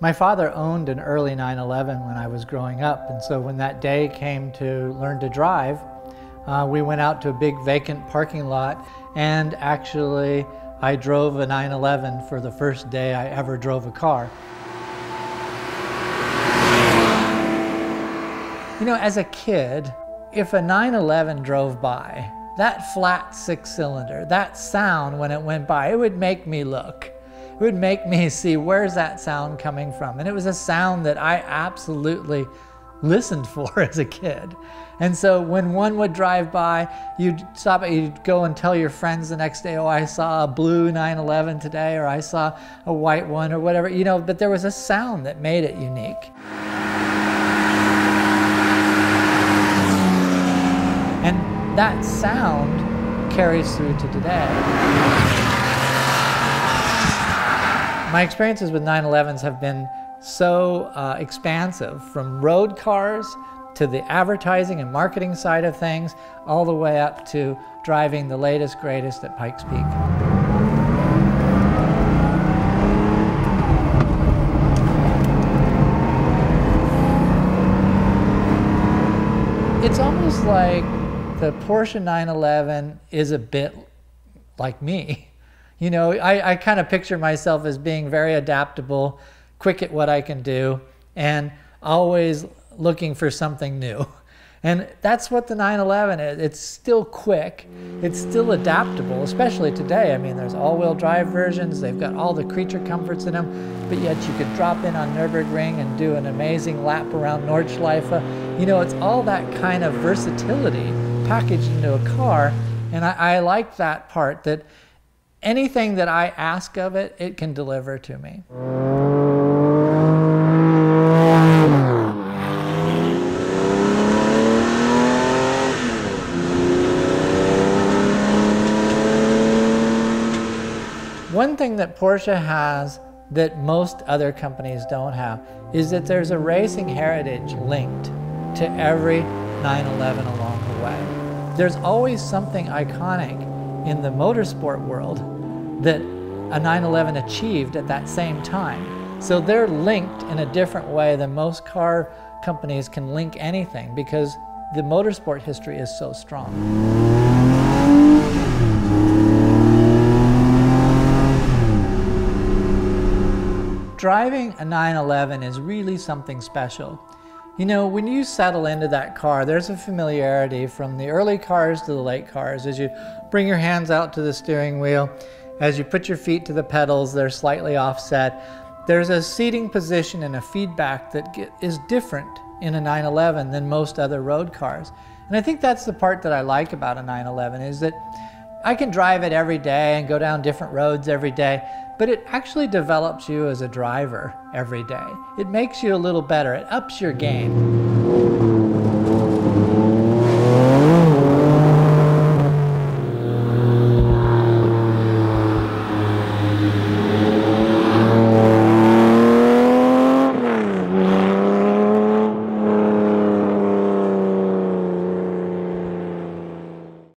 My father owned an early 911 when I was growing up, and so when that day came to learn to drive, we went out to a big vacant parking lot, and actually I drove a 911 for the first day I ever drove a car. You know, as a kid, if a 911 drove by, that flat six-cylinder, that sound when it went by, it would make me look. It would make me see, where's that sound coming from? And it was a sound that I absolutely listened for as a kid. And so when one would drive by, you'd stop, you'd go and tell your friends the next day, oh, I saw a blue 911 today, or I saw a white one, or whatever, you know, but there was a sound that made it unique. And that sound carries through to today. My experiences with 911s have been so expansive, from road cars to the advertising and marketing side of things, all the way up to driving the latest, greatest at Pikes Peak. It's almost like the Porsche 911 is a bit like me. You know, I kind of picture myself as being very adaptable, quick at what I can do, and always looking for something new. And that's what the 911 is. It's still quick, it's still adaptable, especially today. I mean, there's all-wheel drive versions, they've got all the creature comforts in them, but yet you could drop in on Nürburgring and do an amazing lap around Nordschleife. You know, it's all that kind of versatility packaged into a car, and I like that part, that anything that I ask of it, it can deliver to me. One thing that Porsche has that most other companies don't have is that there's a racing heritage linked to every 911 along the way. There's always something iconic in the motorsport world that a 911 achieved at that same time. So they're linked in a different way than most car companies can link anything, because the motorsport history is so strong. Driving a 911 is really something special. You know, when you settle into that car, there's a familiarity from the early cars to the late cars. As you bring your hands out to the steering wheel, as you put your feet to the pedals, they're slightly offset. There's a seating position and a feedback that is different in a 911 than most other road cars. And I think that's the part that I like about a 911, is that I can drive it every day and go down different roads every day, but it actually develops you as a driver every day. It makes you a little better. It ups your game.